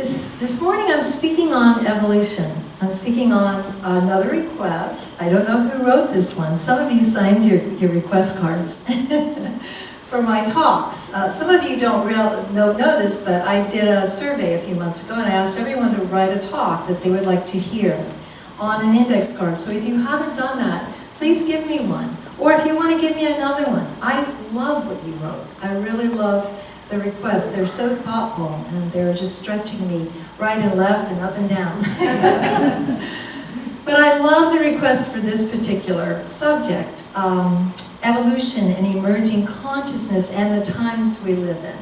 This morning I'm speaking on evolution. I'm speaking on another request. I don't know who wrote this one. Some of you signed your request cards for my talks. Some of you don't know this, but I did a survey a few months ago and I asked everyone to write a talk that they would like to hear on an index card. So if you haven't done that, please give me one. Or if you want to give me another one. I love what you wrote. I really love the requests. They're so thoughtful and they're just stretching me right and left and up and down. But I love the request for this particular subject, evolution and emerging consciousness and the times we live in.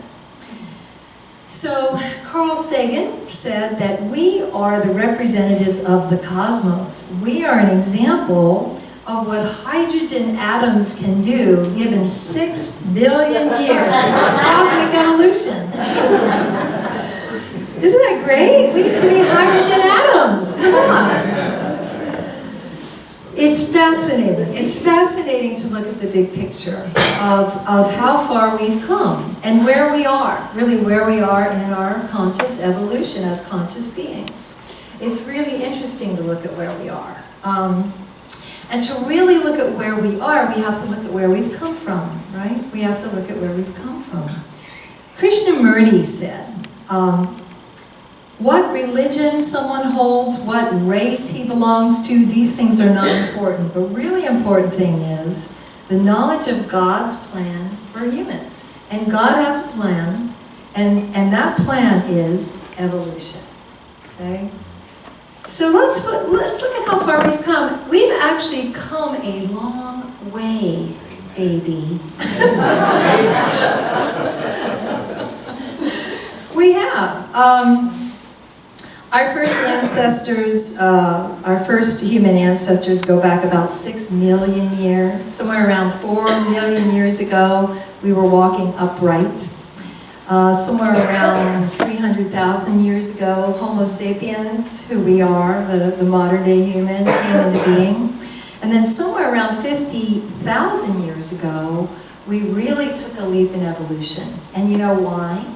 So Carl Sagan said that we are the representatives of the cosmos. We are an example of what hydrogen atoms can do given 6 billion years of cosmic evolution. Isn't that great? We used to be hydrogen atoms. Come on. It's fascinating. It's fascinating to look at the big picture of how far we've come and where we are, really where we are in our conscious evolution as conscious beings. It's really interesting to look at where we are. And to really look at where we are, we have to look at where we've come from, right? We have to look at where we've come from. Krishnamurti said, what religion someone holds, what race he belongs to, these things are not important. The really important thing is the knowledge of God's plan for humans. And God has a plan, and that plan is evolution, okay? So let's look at how far we've come. We've actually come a long way, baby. We have. Our first ancestors, our first human ancestors go back about 6 million years. Somewhere around 4 million years ago, we were walking upright. Somewhere around 300,000 years ago, Homo sapiens, who we are, the modern day human, came into being. And then somewhere around 50,000 years ago, we really took a leap in evolution. And you know why?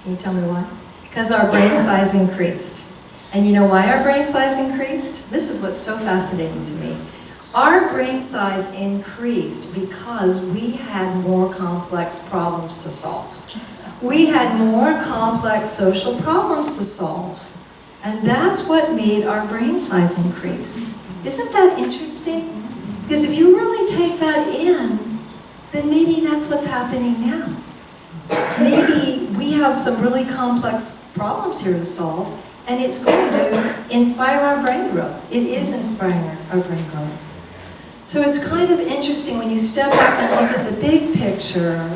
Can you tell me why? Because our brain size increased. And you know why our brain size increased? This is what's so fascinating to me. Our brain size increased because we had more complex problems to solve. We had more complex social problems to solve. And that's what made our brain size increase. Isn't that interesting? Because if you really take that in, then maybe that's what's happening now. Maybe we have some really complex problems here to solve, and it's going to inspire our brain growth. It is inspiring our brain growth. So it's kind of interesting when you step back and look at the big picture.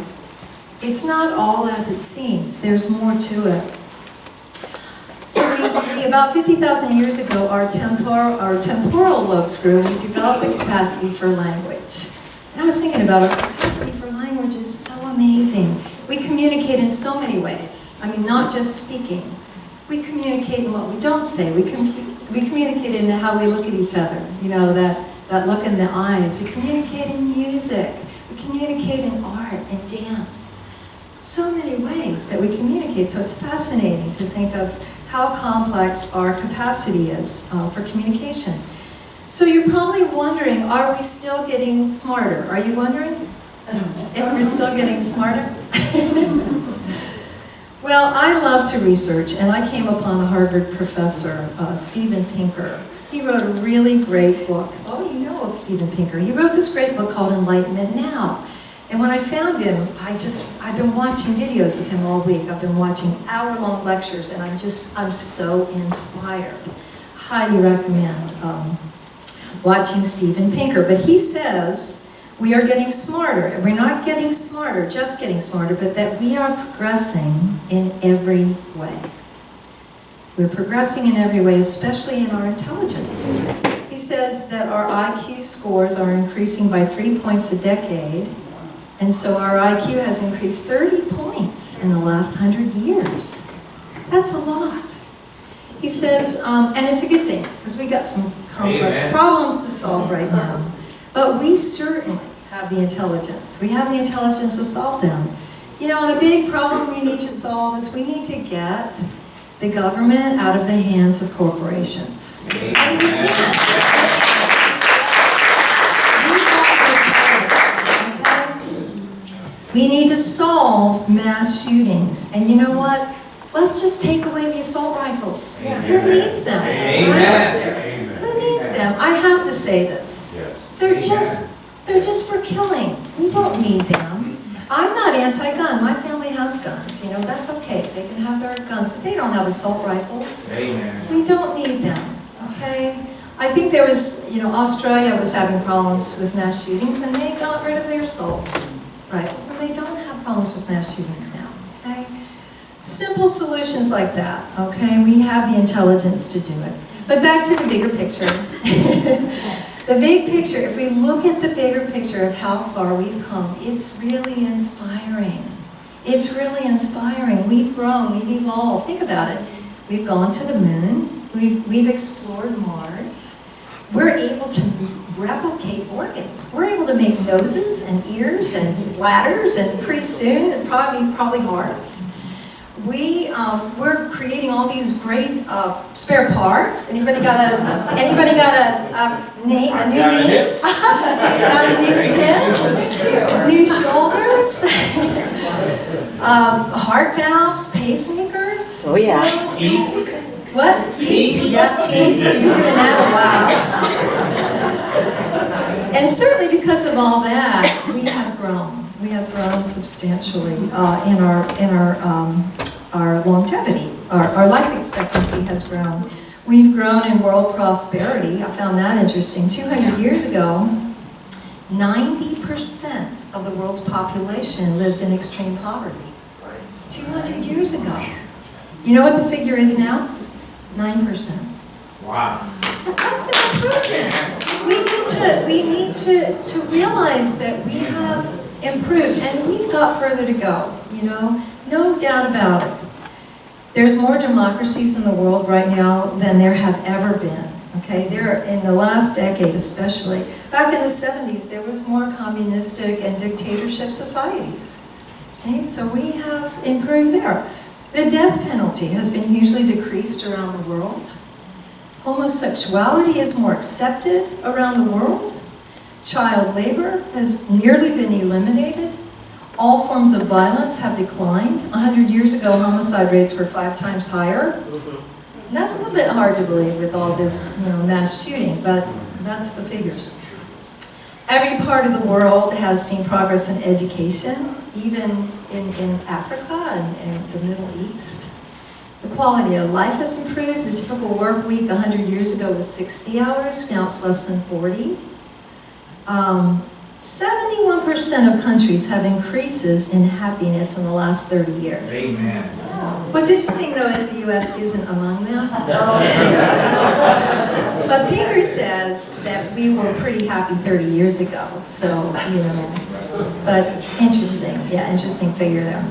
It's not all as it seems. There's more to it. So we about 50,000 years ago, our temporal lobes grew, and we developed the capacity for language. And I was thinking about our capacity for language is so amazing. We communicate in so many ways. I mean, not just speaking. We communicate in what we don't say. We communicate in how we look at each other. You know, that look in the eyes. We communicate in music. We communicate in art and dance. So many ways that we communicate. So it's fascinating to think of how complex our capacity is for communication. So you're probably wondering, are we still getting smarter? Are you wondering if we're still getting smarter? Well, I love to research, and I came upon a Harvard professor, Steven Pinker. He wrote a really great book. Oh, you know of Steven Pinker. He wrote this great book called Enlightenment Now. And when I found him, I've been watching videos of him all week. I've been watching hour-long lectures, and I'm so inspired. Highly recommend watching Steven Pinker. But he says we are getting smarter. We're not getting smarter, just getting smarter, but that we are progressing in every way. We're progressing in every way, especially in our intelligence. He says that our IQ scores are increasing by 3 points a decade. And so our IQ has increased 30 points in the last 100 years. That's a lot. He says, and it's a good thing, because we got some complex problems to solve right now. But we certainly have the intelligence. We have the intelligence to solve them. You know, and a big problem we need to solve is we need to get the government out of the hands of corporations. And we can't. We need to solve mass shootings. And you know what? Let's just take away the assault rifles. Amen. Who needs them? Amen. Who needs them? I have to say this. Yes. They're just for killing. We don't need them. I'm not anti-gun. My family has guns. You know, that's okay. They can have their guns, but they don't have assault rifles. Amen. We don't need them. Okay? I think there was, you know, Australia was having problems with mass shootings, and they got rid of their assault rifles, and they don't have problems with mass shootings now. Okay? Simple solutions like that. Okay? We have the intelligence to do it. But back to the bigger picture. The big picture, if we look at the bigger picture of how far we've come, it's really inspiring. It's really inspiring. We've grown, we've evolved. Think about it. We've gone to the moon. We've explored Mars. We're able to replicate organs. We're able to make noses and ears and bladders, and pretty soon, probably hearts. We're creating all these great spare parts. Anybody got a new knee? Got a new hip? New shoulders? Heart valves, pacemakers? Oh yeah. What? Teeth? Yeah, teeth. You're doing that? Wow. And certainly because of all that, we have grown. We have grown substantially in our longevity. Our life expectancy has grown. We've grown in world prosperity. I found that interesting. 200 years ago, 90% of the world's population lived in extreme poverty. 200 years ago. You know what the figure is now? 9%. Wow. That's an improvement. We need to realize that we have improved, and we've got further to go, you know, no doubt about it. There's more democracies in the world right now than there have ever been, okay? There, in the last decade especially. Back in the 70s, there was more communistic and dictatorship societies, okay? So we have improved there. The death penalty has been hugely decreased around the world. Homosexuality is more accepted around the world. Child labor has nearly been eliminated. All forms of violence have declined. 100 years ago, homicide rates were 5 times higher. And that's a little bit hard to believe with all this, you know, mass shooting, but that's the figures. Every part of the world has seen progress in education, even in Africa and the Middle East. The quality of life has improved. The typical work week 100 years ago was 60 hours, now it's less than 40. 71% of countries have increases in happiness in the last 30 years. Amen. What's interesting though is the US isn't among them. But Pinker says that we were pretty happy 30 years ago, so, you know, but interesting, yeah, interesting figure there.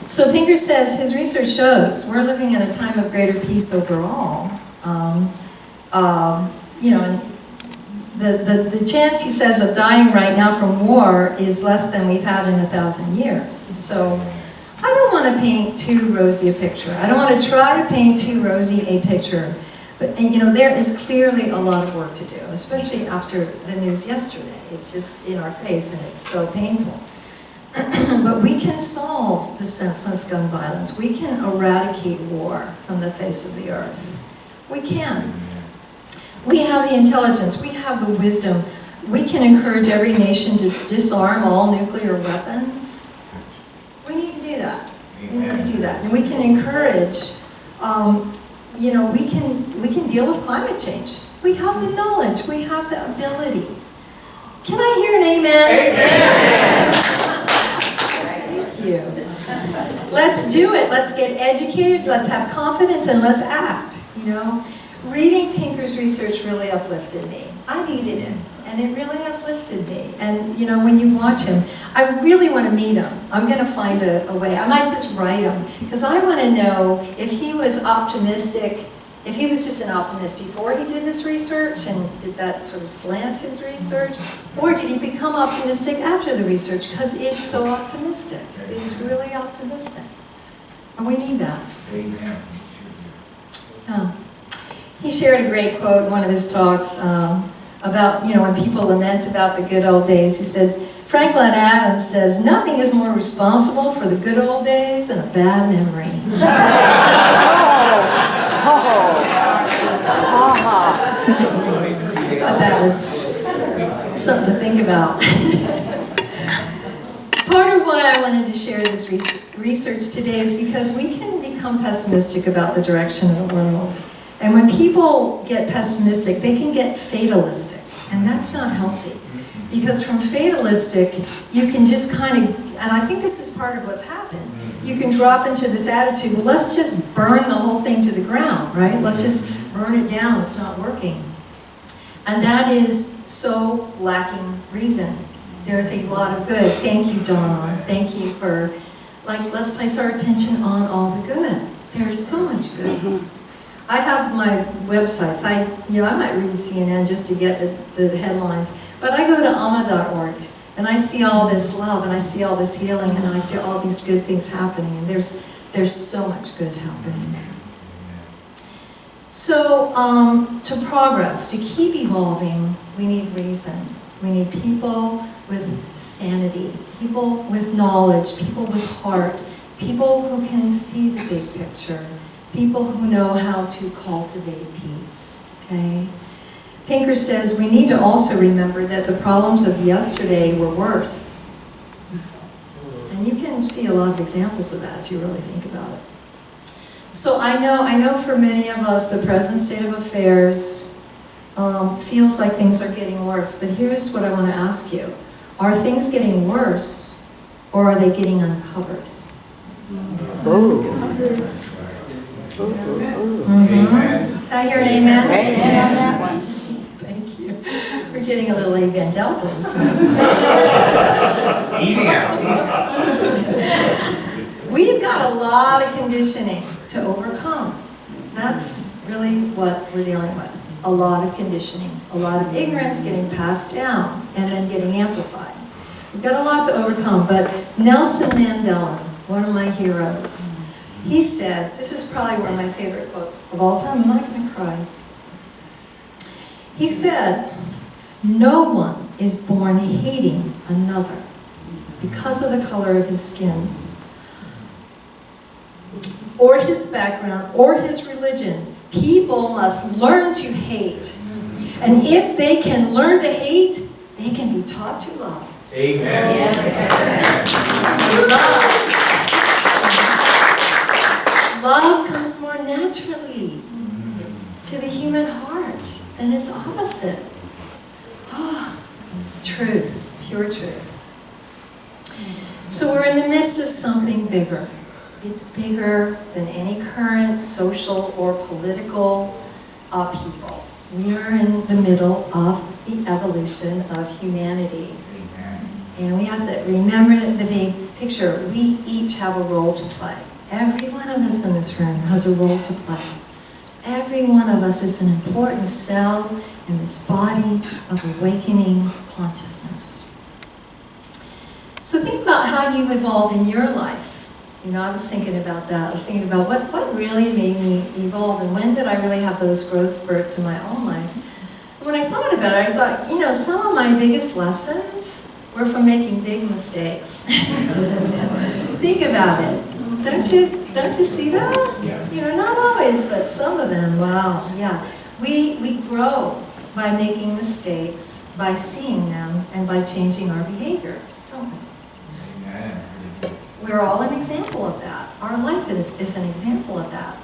So Pinker says his research shows we're living in a time of greater peace overall. You know, and the chance, he says, of dying right now from war is less than we've had in 1,000 years. So I don't want to paint too rosy a picture. I don't want to try to paint too rosy a picture. But, and, you know, there is clearly a lot of work to do, especially after the news yesterday. It's just in our face and it's so painful. But we can solve the senseless gun violence. We can eradicate war from the face of the earth. We can. We have the intelligence, we have the wisdom. We can encourage every nation to disarm all nuclear weapons. We need to do that. We need to do that. And we can encourage, you know, we can deal with climate change. We have the knowledge, we have the ability. Can I hear an amen? Amen. Thank you. Let's do it. Let's get educated, let's have confidence, and let's act, you know. Reading Pinker's research really uplifted me. I needed it, and it really uplifted me. And you know, when you watch him, I really want to meet him. I'm going to find a way. I might just write him, because I want to know if he was optimistic, if he was just an optimist before he did this research, and did that sort of slant his research, or did he become optimistic after the research, because it's so optimistic. It's really optimistic. And we need that. Amen. Yeah. He shared a great quote in one of his talks about, when people lament about the good old days. He said, Franklin Adams says, nothing is more responsible for the good old days than a bad memory. But that was something to think about. Part of why I wanted to share this research today is because we can become pessimistic about the direction of the world. And when people get pessimistic, they can get fatalistic. And that's not healthy. Because from fatalistic, you can just kind of, and I think this is part of what's happened, you can drop into this attitude, well, let's just burn the whole thing to the ground, right? Let's just burn it down, it's not working. And that is so lacking reason. There's a lot of good. Thank you, Dawn. Thank you for, let's place our attention on all the good. There's so much good. I have my websites. I might read CNN just to get the headlines, but I go to alma.org and I see all this love and I see all this healing and I see all these good things happening, and there's so much good happening. So to progress, to keep evolving, we need reason. We need people with sanity, people with knowledge, people with heart, people who can see the big picture, people who know how to cultivate peace, okay? Pinker says we need to also remember that the problems of yesterday were worse. And you can see a lot of examples of that if you really think about it. So I know for many of us the present state of affairs feels like things are getting worse, but here's what I want to ask you. Are things getting worse, or are they getting uncovered? Can I hear an amen? Amen on that one. Thank you. We're getting a little evangelical this morning. Easy out. We've got a lot of conditioning to overcome. That's really what we're dealing with. A lot of conditioning, a lot of ignorance getting passed down and then getting amplified. We've got a lot to overcome, but Nelson Mandela, one of my heroes, he said, this is probably one of my favorite quotes of all time, I'm not going to cry. He said, no one is born hating another because of the color of his skin, or his background, or his religion. People must learn to hate. And if they can learn to hate, they can be taught to love. Amen. Yeah. Love comes more naturally to the human heart than its opposite. Truth, pure truth. So we're in the midst of something bigger. It's bigger than any current social or political upheaval. We are in the middle of the evolution of humanity. And we have to remember the big picture. We each have a role to play. Every one of us in this room has a role to play. Every one of us is an important cell in this body of awakening consciousness. So think about how you've evolved in your life. I was thinking about that. I was thinking about what really made me evolve, and when did I really have those growth spurts in my own life. And when I thought about it, I thought, some of my biggest lessons were from making big mistakes. Think about it. Don't you see that? Yeah. Not always, but some of them, wow, yeah. We grow by making mistakes, by seeing them, and by changing our behavior, don't we? Amen. We're all an example of that. Our life is an example of that.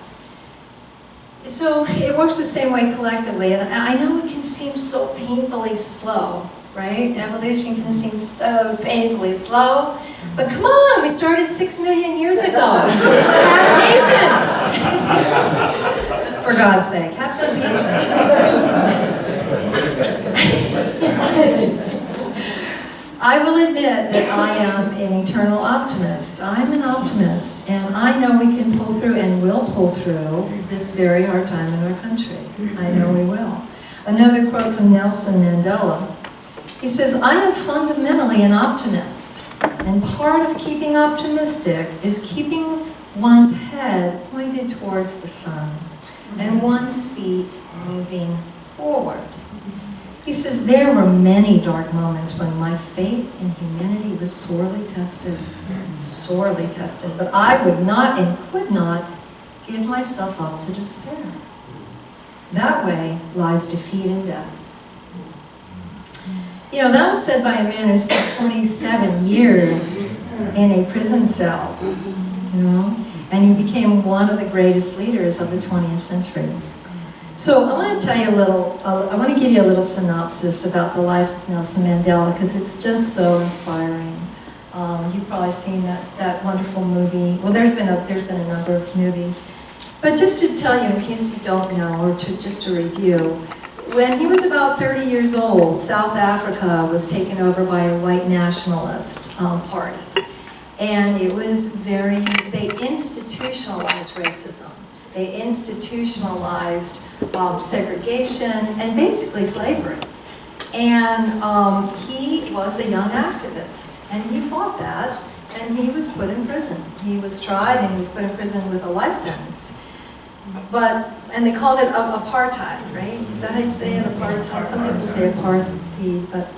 So it works the same way collectively, and I know it can seem so painfully slow, right? Evolution can seem so painfully slow, but come on, we started 6 million years ago. Have patience! For God's sake, have some patience. I will admit that I am an eternal optimist. I'm an optimist, and I know we can pull through and will pull through this very hard time in our country. I know we will. Another quote from Nelson Mandela. He says, I am fundamentally an optimist, and part of keeping optimistic is keeping one's head pointed towards the sun, and one's feet moving forward. He says, there were many dark moments when my faith in humanity was sorely tested, but I would not and could not give myself up to despair. That way lies defeat and death. You know, that was said by a man who spent 27 years in a prison cell, you know, and he became one of the greatest leaders of the 20th century. So I want to tell you I want to give you a little synopsis about the life of Nelson Mandela, because it's just so inspiring. You've probably seen that wonderful movie. Well, there's been a number of movies. But just to tell you, in case you don't know, or just to review, when he was about 30 years old, South Africa was taken over by a white nationalist party. And it was they institutionalized racism. They institutionalized segregation and basically slavery. And he was a young activist, and he fought that, and he was put in prison. He was tried and he was put in prison with a life sentence. And they called it apartheid, right? Is that how you say it, apartheid? Some people say apartheid, but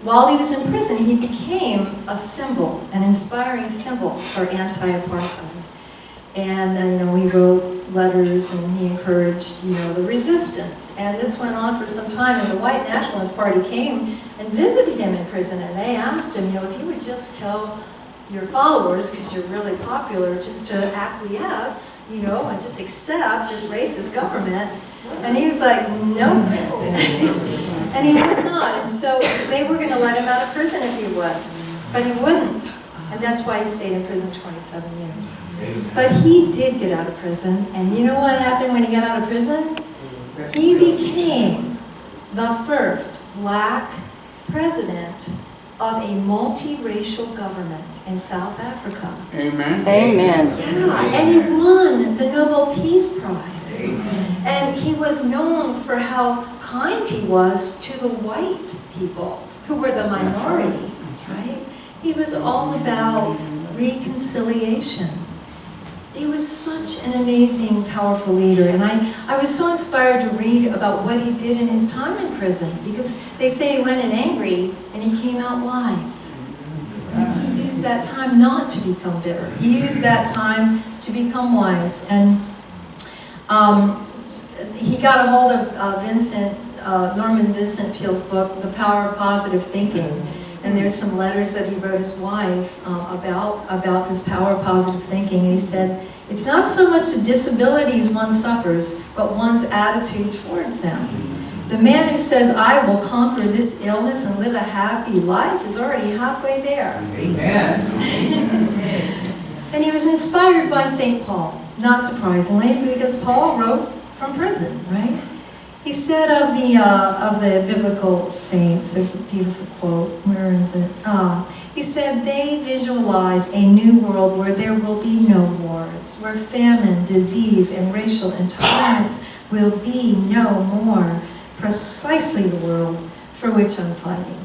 while he was in prison, he became a symbol, an inspiring symbol for anti-apartheid. And he wrote letters and he encouraged, the resistance. And this went on for some time, and the White Nationalist Party came and visited him in prison, and they asked him, if you would just tell your followers, because you're really popular, just to acquiesce, and just accept this racist government. And he was like, no. And he would not. And so they were going to let him out of prison if he would. But he wouldn't. And that's why he stayed in prison 27 years. But he did get out of prison. And you know what happened when he got out of prison? He became the first black president of a multiracial government in South Africa. Amen. Amen. Yeah, and he won the Nobel Peace Prize. And he was known for how kind he was to the white people, who were the minority, right? He was all about reconciliation. He was such an amazing, powerful leader. And I was so inspired to read about what he did in his time in prison, because they say he went in angry and he came out wise. He used that time not to become bitter. He used that time to become wise. And he got a hold of Norman Vincent Peale's book, The Power of Positive Thinking. And there's some letters that he wrote his wife about this power of positive thinking. And he said, it's not so much the disabilities one suffers, but one's attitude towards them. The man who says, I will conquer this illness and live a happy life is already halfway there. Amen. And he was inspired by St. Paul, not surprisingly, because Paul wrote from prison, right? He said of the biblical saints, there's a beautiful quote, where is it? He said, they visualize a new world where there will be no wars, where famine, disease, and racial intolerance will be no more. Precisely the world for which I'm fighting.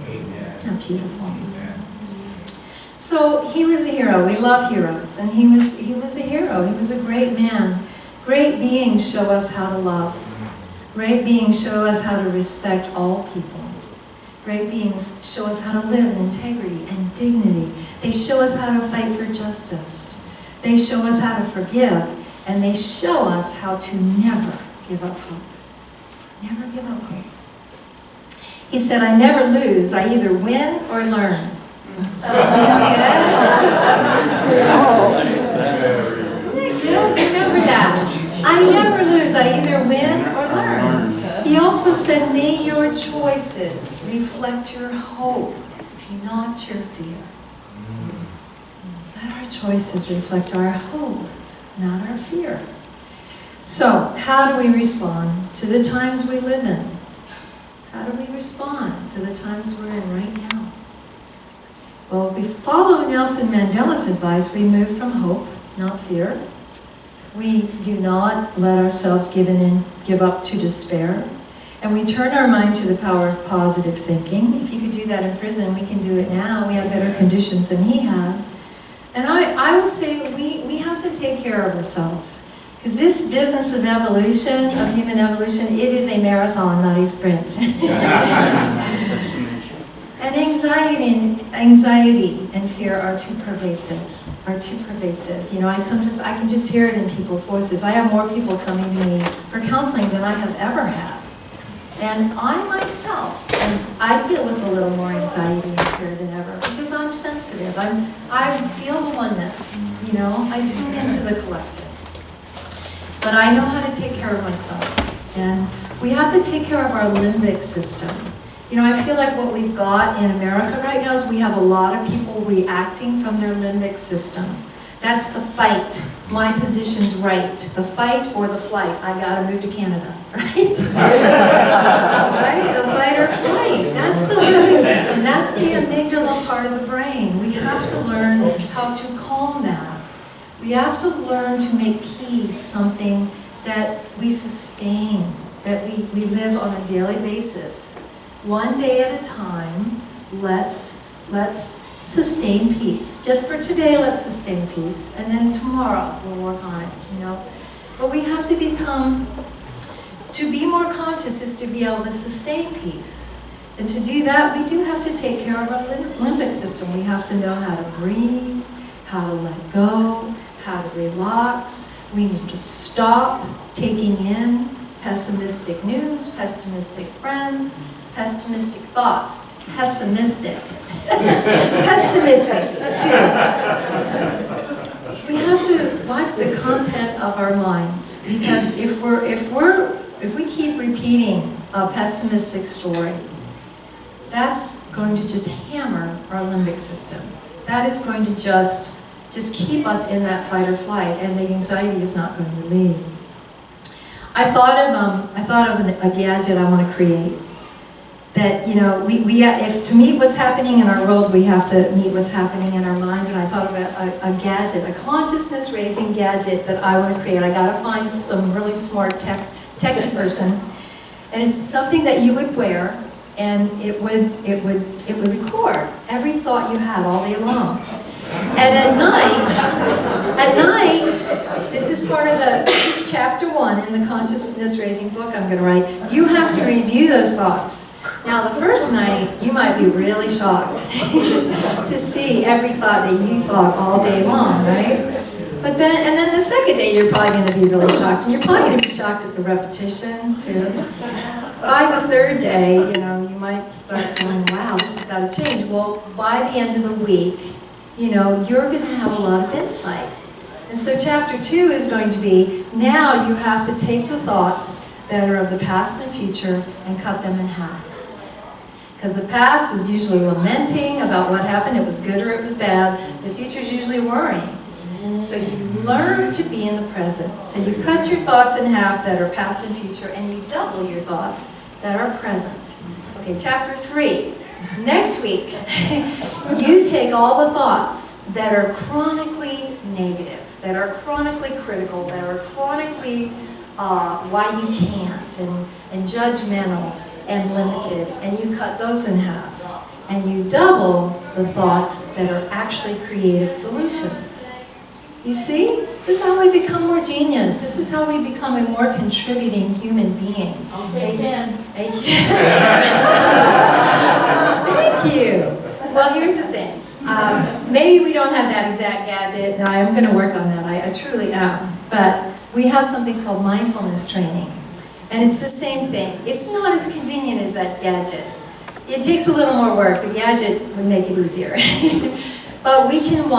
Amen. How beautiful. Amen. So he was a hero. We love heroes, and he was a hero. He was a great man. Great beings show us how to love. Great beings show us how to respect all people. Great beings show us how to live in integrity and dignity. They show us how to fight for justice. They show us how to forgive, and they show us how to never give up hope. Never give up hope. He said, I never lose. I either win or learn. Remember that. I never lose. I either win or learn. He also said, may your choices reflect your hope, not your fear. Let our choices reflect our hope, not our fear. So, how do we respond to the times we live in? How do we respond to the times we're in right now? Well, if we follow Nelson Mandela's advice, we move from hope, not fear. We do not let ourselves give up to despair. And we turn our mind to the power of positive thinking. If he could do that in prison, we can do it now. We have better conditions than he had. And I would say we have to take care of ourselves. Because this business of evolution, of human evolution, it is a marathon, not a sprint. And anxiety and fear are too pervasive. You know, I can just hear it in people's voices. I have more people coming to me for counseling than I have ever had. And I myself, I deal with a little more anxiety and fear than ever because I'm sensitive. I feel the oneness, you know, I tune into the collective. But I know how to take care of myself. And we have to take care of our limbic system. You know, I feel like what we've got in America right now is we have a lot of people reacting from their limbic system. That's the fight. My position's right. The fight or the flight. I gotta move to Canada, right? Right? The fight or flight. That's the limbic system. That's the amygdala part of the brain. We have to learn how to calm that. We have to learn to make peace something that we sustain, that we live on a daily basis. One day at a time, let's sustain peace. Just for today, let's sustain peace, and then tomorrow we'll work on it, you know. But we have to be more conscious is to be able to sustain peace. And to do that, we do have to take care of our limbic system. We have to know how to breathe, how to let go, how to relax. We need to stop taking in pessimistic news, pessimistic friends, pessimistic thoughts. Pessimistic. Pessimistic, too. We have to watch the content of our minds, because if we keep repeating a pessimistic story, that's going to just hammer our limbic system. That is going to just keep us in that fight or flight, and the anxiety is not going to leave. I thought of a gadget I want to create. That, you know, if to meet what's happening in our world, we have to meet what's happening in our mind. And I thought of a gadget, a consciousness-raising gadget that I want to create. I got to find some really smart techie person, and it's something that you would wear, and it would record every thought you had all day long. And at night, this is chapter 1 in the consciousness-raising book I'm going to write. You have to review those thoughts. Now, the first night, you might be really shocked to see every thought that you thought all day long, right? And then the second day, you're probably going to be really shocked, and you're probably going to be shocked at the repetition too. By the third day, you know, you might start going, "Wow, this has got to change." Well, by the end of the week, you know, you're going to have a lot of insight. And so chapter 2 is going to be, now you have to take the thoughts that are of the past and future and cut them in half. Because the past is usually lamenting about what happened, it was good or it was bad. The future is usually worrying. So you learn to be in the present. So you cut your thoughts in half that are past and future, and you double your thoughts that are present. Okay, chapter 3. Next week, you take all the thoughts that are chronically negative, that are chronically critical, that are chronically why you can't, and judgmental and limited, and you cut those in half. And you double the thoughts that are actually creative solutions. You see? This is how we become more genius. This is how we become a more contributing human being. Thank you. Well, here's the thing. Maybe we don't have that exact gadget. No, I'm going to work on that. I truly am. But we have something called mindfulness training. And it's the same thing. It's not as convenient as that gadget. It takes a little more work. The gadget would make it easier. But we can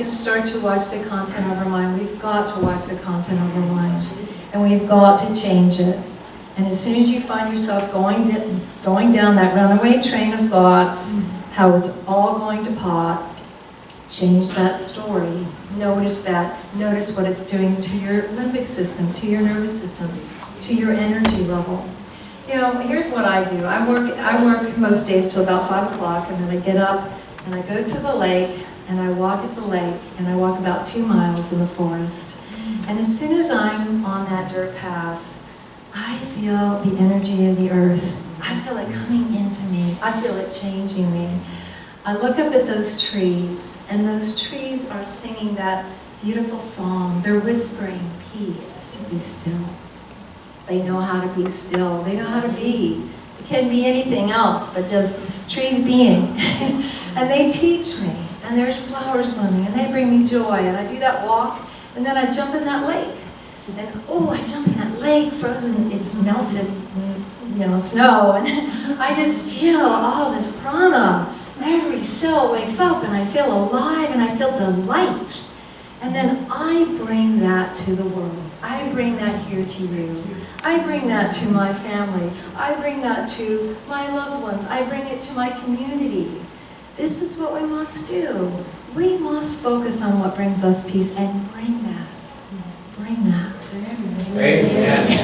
start to watch the content of our mind. We've got to watch the content of our mind. And we've got to change it. And as soon as you find yourself going down that runaway train of thoughts, how it's all going to pot, change that story. Notice that. Notice what it's doing to your limbic system, to your nervous system, to your energy level. You know, here's what I do. I work most days till about 5 o'clock, and then I get up and I go to the lake, and I walk at the lake, and I walk about 2 miles in the forest. And as soon as I'm on that dirt path, I feel the energy of the earth. I feel it coming into me. I feel it changing me. I look up at those trees, and those trees are singing that beautiful song. They're whispering, peace, be still. They know how to be still. They know how to be. It can't be anything else but just trees being. And they teach me. And there's flowers blooming, and they bring me joy. And I do that walk, and then I jump in that lake. And oh, I jump in that lake, frozen, it's melted, snow. And I just feel all this prana. Every cell wakes up, and I feel alive, and I feel delight. And then I bring that to the world. I bring that here to you. I bring that to my family. I bring that to my loved ones. I bring it to my community. This is what we must do. We must focus on what brings us peace and bring that. Bring that.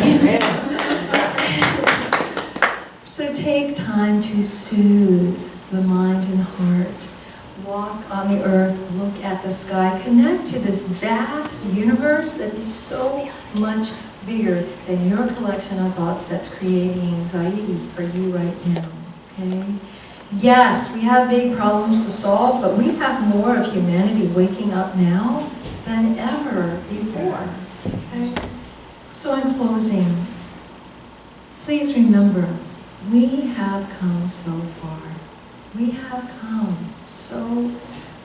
Amen. So take time to soothe the mind and heart. Walk on the earth, look at the sky, connect to this vast universe that is so much bigger than your collection of thoughts that's creating anxiety for you right now. Okay? Yes, we have big problems to solve, but we have more of humanity waking up now than ever before. Okay? So in closing, please remember, we have come so far. We have come so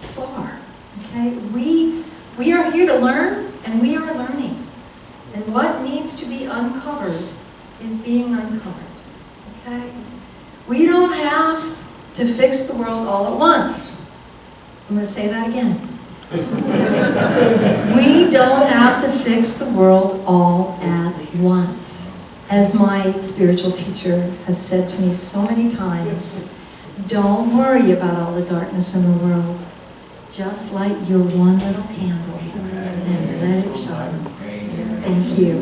far. Okay? We are here to learn, and we are learning. And what needs to be uncovered is being uncovered. Okay? We don't have to fix the world all at once. I'm going to say that again. We don't have to fix the world all at once. As my spiritual teacher has said to me so many times, don't worry about all the darkness in the world. Just light your one little candle and let it shine. Thank you.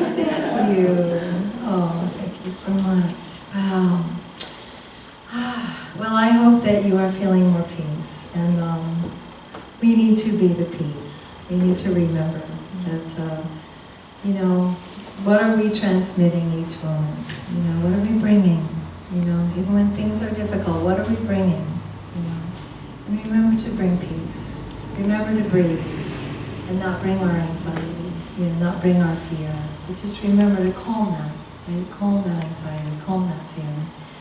Thank you. Oh, thank you so much. Wow. Well, I hope that you are feeling more peace. And we need to be the peace. We need to remember that, what are we transmitting each moment? What are we bringing? Even when things are difficult, what are we bringing? And remember to bring peace. Remember to breathe and not bring our anxiety. Not bring our fear, but just remember to calm that, right? Calm that anxiety, calm that fear.